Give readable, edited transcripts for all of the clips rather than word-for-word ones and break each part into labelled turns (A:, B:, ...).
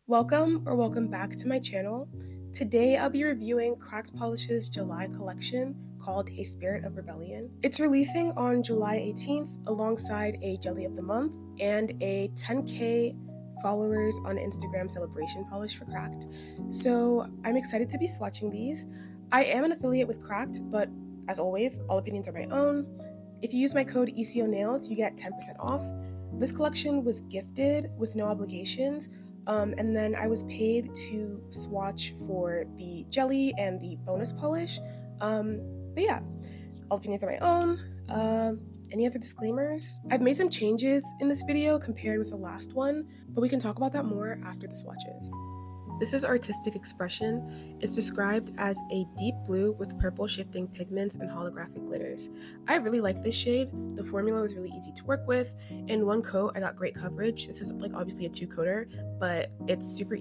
A: Welcome back to my channel. Today I'll be reviewing Cracked Polish's July collection called A Spirit of Rebellion. It's releasing on July 18th alongside a Jelly of the Month and a 10K followers on Instagram celebration polish for Cracked. So I'm excited to be swatching these. I am an affiliate with Cracked, but as always, all opinions are my own. If you use my code isionails, you get 10% off. This collection was gifted with no obligations. And then I was paid to swatch for the jelly and the bonus polish. But yeah, all opinions are my own. Any other disclaimers? I've made some changes in this video compared with the last one, but we can talk about that more after the swatches. This is Artistic Expression. It's described as a deep blue with purple shifting pigments and holographic glitters. I really like this shade. The formula was really easy to work with. In one coat, I got great coverage. This is obviously a 2-coater, but it's super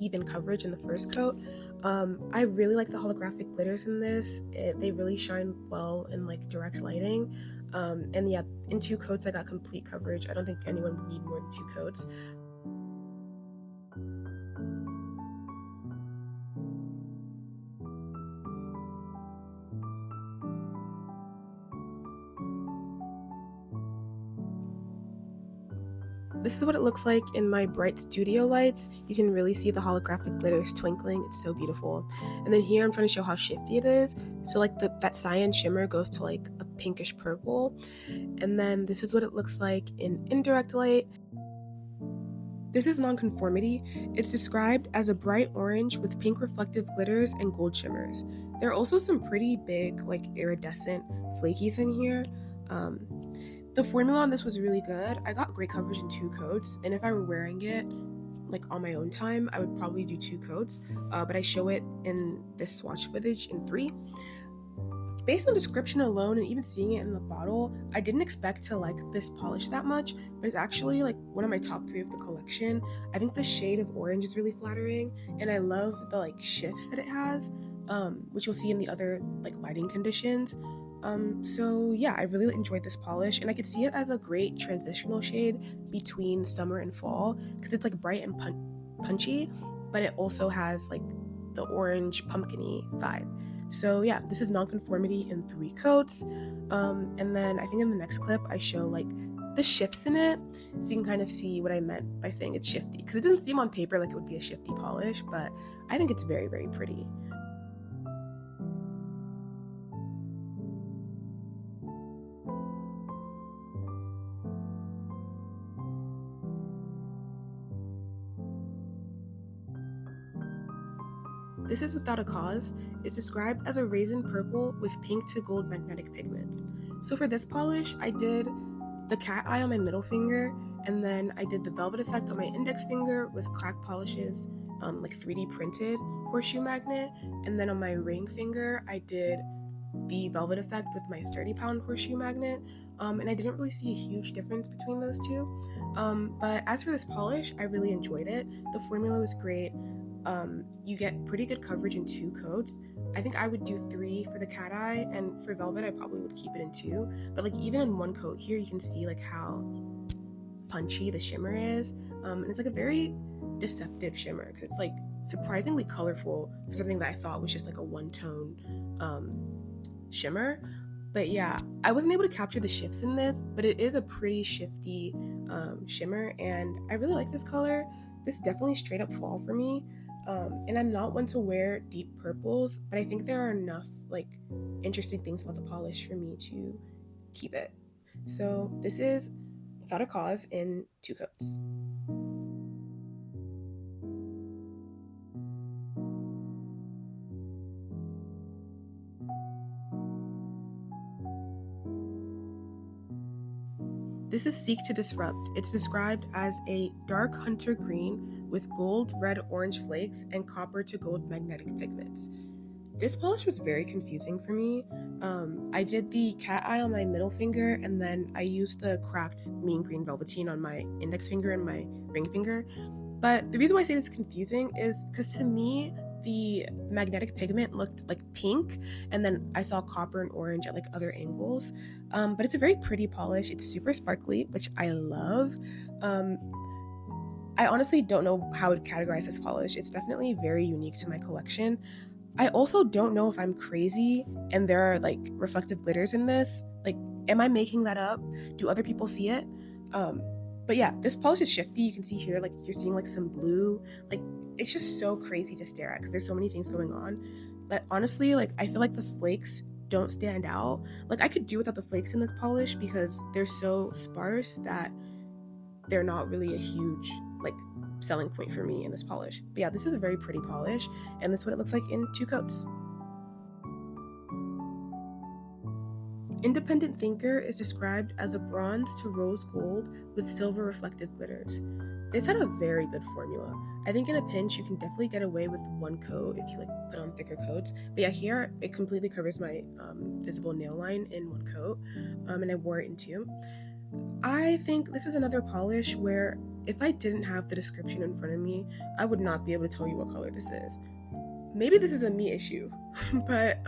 A: even coverage in the first coat. I really like the holographic glitters in this. They really shine well in direct lighting. And yeah, in 2 coats, I got complete coverage. I don't think anyone would need more than 2 coats. This is what it looks like in my bright studio lights. You can really see the holographic glitters twinkling. It's so beautiful. And then here I'm trying to show how shifty it is. So that cyan shimmer goes to a pinkish purple. And then this is what it looks like in indirect light. This is nonconformity. It's described as a bright orange with pink reflective glitters and gold shimmers. There are also some pretty big iridescent flakies in here. The formula on this was really good. I got great coverage in 2 coats, and if I were wearing it on my own time, I would probably do 2 coats, but I show it in this swatch footage in 3. Based on description alone and even seeing it in the bottle, I didn't expect to like this polish that much, but it's actually one of my top 3 of the collection. I think the shade of orange is really flattering, and I love the shifts that it has, which you'll see in the other lighting conditions. So yeah, I really enjoyed this polish, and I could see it as a great transitional shade between summer and fall because it's bright and punchy, but it also has the orange pumpkin-y vibe. So yeah, this is nonconformity in 3 coats. And then I think in the next clip I show the shifts in it, so you can kind of see what I meant by saying it's shifty, because it doesn't seem on paper like it would be a shifty polish, but I think it's very, very pretty. This is Without a Cause. It's described as a raisin purple with pink to gold magnetic pigments. So for this polish, I did the cat eye on my middle finger, and then I did the velvet effect on my index finger with Cracked Polish's 3D printed horseshoe magnet, and then on my ring finger, I did the velvet effect with my 30-pound horseshoe magnet, and I didn't really see a huge difference between those 2. But as for this polish, I really enjoyed it. The formula was great. You get pretty good coverage in 2 coats. I think I would do 3 for the cat eye, and for velvet I probably would keep it in 2, but even in 1 coat here you can see how punchy the shimmer is, and it's a very deceptive shimmer because it's surprisingly colorful for something that I thought was just a 1-tone shimmer. But yeah, I wasn't able to capture the shifts in this, but it is a pretty shifty shimmer, and I really like this color. This is definitely straight up fall for me. And I'm not one to wear deep purples, but I think there are enough interesting things about the polish for me to keep it. So this is Without a Cause in 2 coats. This is Seek to Disrupt. It's described as a dark hunter green with gold, red, orange flakes and copper to gold magnetic pigments. This polish was very confusing for me. I did the cat eye on my middle finger, and then I used the cracked mean green velveteen on my index finger and my ring finger. But the reason why I say this is confusing is because to me, the magnetic pigment looked pink, and then I saw copper and orange at other angles. But it's a very pretty polish. It's super sparkly, which I love. I honestly don't know how to categorize this polish. It's definitely very unique to my collection. I also don't know if I'm crazy and there are like reflective glitters in this. Like, am I making that up? Do other people see it? Um, but yeah, this polish is shifty. You can see here, like you're seeing like some blue. Like, it's just so crazy to stare at because there's so many things going on. But honestly, like I feel like the flakes don't stand out. Like I could do without the flakes in this polish because they're so sparse that they're not really a huge like selling point for me in this polish. But yeah, this is a very pretty polish, and this is what it looks like in 2 coats. Independent Thinker is described as a bronze to rose gold with silver reflective glitters. This had a very good formula. I think in a pinch you can definitely get away with 1 coat if you like put on thicker coats. But yeah, here it completely covers my visible nail line in 1 coat, and I wore it in 2. I think this is another polish where if I didn't have the description in front of me, I would not be able to tell you what color this is. Maybe this is a me issue, but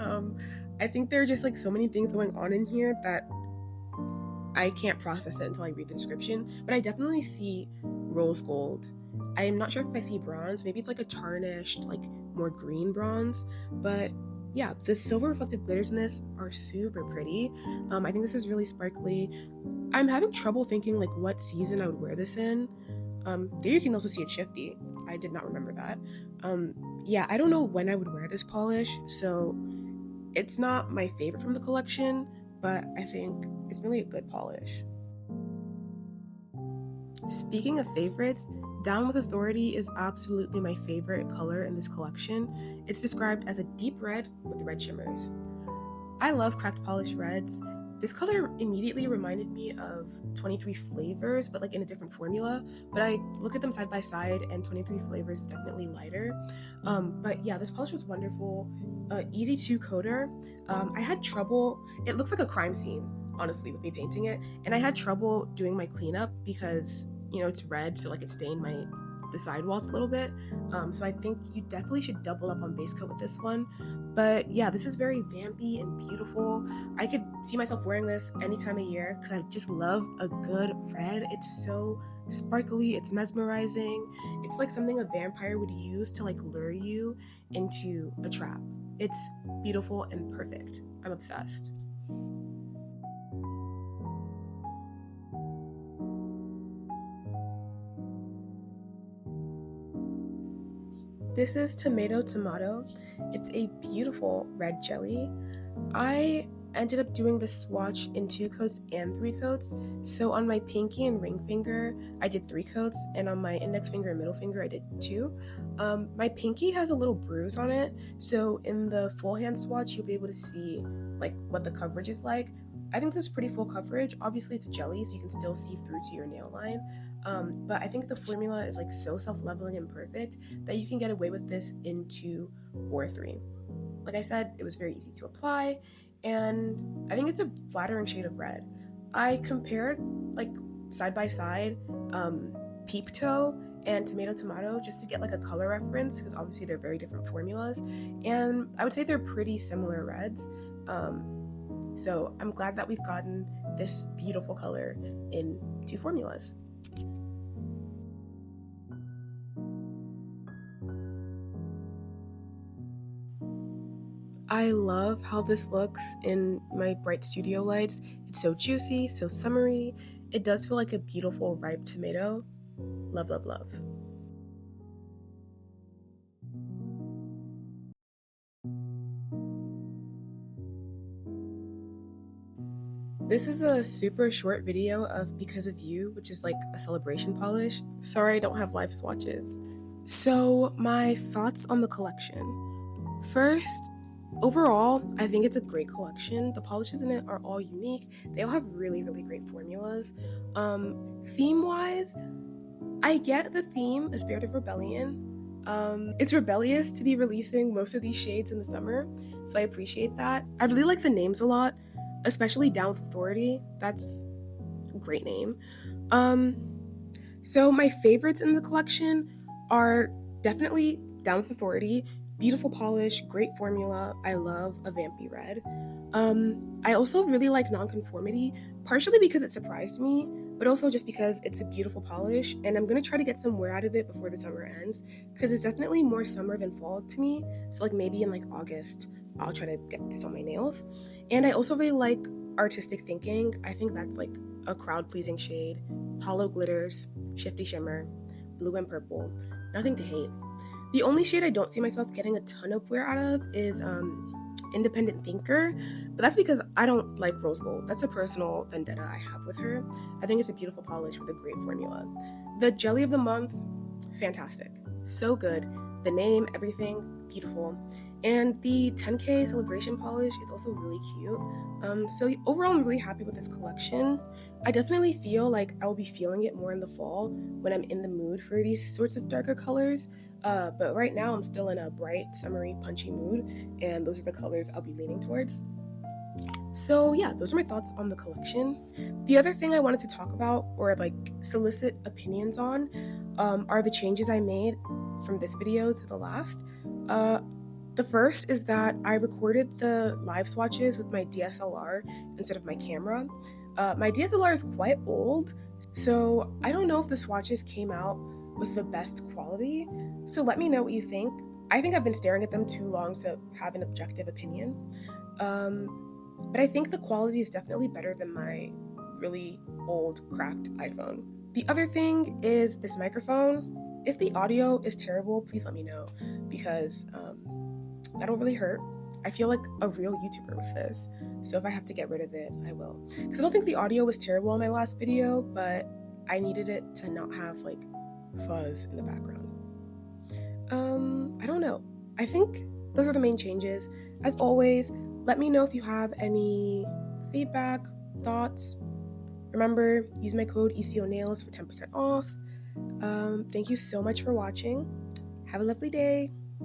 A: I think there are just like so many things going on in here that I can't process it until I read the description. But I definitely see rose gold. I'm not sure if I see bronze. Maybe it's like a tarnished, like more green bronze. But yeah, the silver reflective glitters in this are super pretty. I think this is really sparkly. I'm having trouble thinking like what season I would wear this in. There you can also see it shifty. I did not remember that. Yeah, I don't know when I would wear this polish, so it's not my favorite from the collection, but I think it's really a good polish. Speaking of favorites, Down with Authority is absolutely my favorite color in this collection. It's described as a deep red with red shimmers. I love cracked polish reds. This color immediately reminded me of 23 Flavors, but like in a different formula. But I look at them side by side, and 23 Flavors is definitely lighter. But yeah, this polish was wonderful. Easy to coater. I had trouble. It looks like a crime scene, honestly, with me painting it, and I had trouble doing my cleanup because it's red, so like it stained the sidewalls a little bit. So I think you definitely should double up on base coat with this one. But yeah, this is very vampy and beautiful. I could see myself wearing this any time of year because I just love a good red. It's so sparkly, it's mesmerizing. It's like something a vampire would use to like lure you into a trap. It's beautiful and perfect. I'm obsessed. This is Tomahto. It's a beautiful red jelly. I ended up doing the swatch in 2 coats and 3 coats. So on my pinky and ring finger, I did 3 coats, and on my index finger and middle finger, I did 2. My pinky has a little bruise on it, so in the full hand swatch, you'll be able to see like what the coverage is like. I think this is pretty full coverage. Obviously, it's a jelly, so you can still see through to your nail line. But I think the formula is like so self-leveling and perfect that you can get away with this in 2 or 3. Like I said, it was very easy to apply, and I think it's a flattering shade of red. I compared like side by side Peep Toe and Tomato just to get like a color reference because obviously they're very different formulas, and I would say they're pretty similar reds. So I'm glad that we've gotten this beautiful color in 2 formulas. I love how this looks in my bright studio lights. It's so juicy, so summery. It does feel like a beautiful ripe tomato. Love, love, love. This is a super short video of Because of You, which is like a celebration polish. Sorry I don't have live swatches. So, my thoughts on the collection. First, overall, I think it's a great collection. The polishes in it are all unique. They all have really, really great formulas. Theme-wise, I get the theme, A Spirit of Rebellion. It's rebellious to be releasing most of these shades in the summer, so I appreciate that. I really like the names a lot, especially Down with Authority. That's a great name. So my favorites in the collection are definitely Down with Authority. Beautiful polish, great formula. I love a vampy red. I also really like Nonconformity, partially because it surprised me. but also just because it's a beautiful polish, and I'm gonna try to get some wear out of it before the summer ends, because it's definitely more summer than fall to me. So like maybe in like August, I'll try to get this on my nails. And I also really like artistic thinking. I think that's like a crowd pleasing shade. Hollow glitters, shifty shimmer, blue and purple. Nothing to hate. The only shade I don't see myself getting a ton of wear out of is Independent Thinker, but that's because I don't like rose gold. That's a personal vendetta I have with her. I think it's a beautiful polish with a great formula. The Jelly of the Month, fantastic. So good. The name, everything, beautiful. And the 10K celebration polish is also really cute. So overall, I'm really happy with this collection. I definitely feel like I'll be feeling it more in the fall when I'm in the mood for these sorts of darker colors. But right now, I'm still in a bright, summery, punchy mood, and those are the colors I'll be leaning towards. So yeah, those are my thoughts on the collection. The other thing I wanted to talk about, or like solicit opinions on, are the changes I made from this video to the last. The first is that I recorded the live swatches with my DSLR instead of my camera. My DSLR is quite old, so I don't know if the swatches came out with the best quality. So let me know what you think. I think I've been staring at them too long to have an objective opinion. But I think the quality is definitely better than my really old, cracked iPhone. The other thing is this microphone. If the audio is terrible, please let me know, because that'll really hurt. I feel like a real YouTuber with this, so if I have to get rid of it, I will. Because I don't think the audio was terrible in my last video, but I needed it to not have like fuzz in the background. I don't know. I think those are the main changes. As always, let me know if you have any feedback, thoughts. Remember, use my code isionails for 10% off. Thank you so much for watching. Have a lovely day.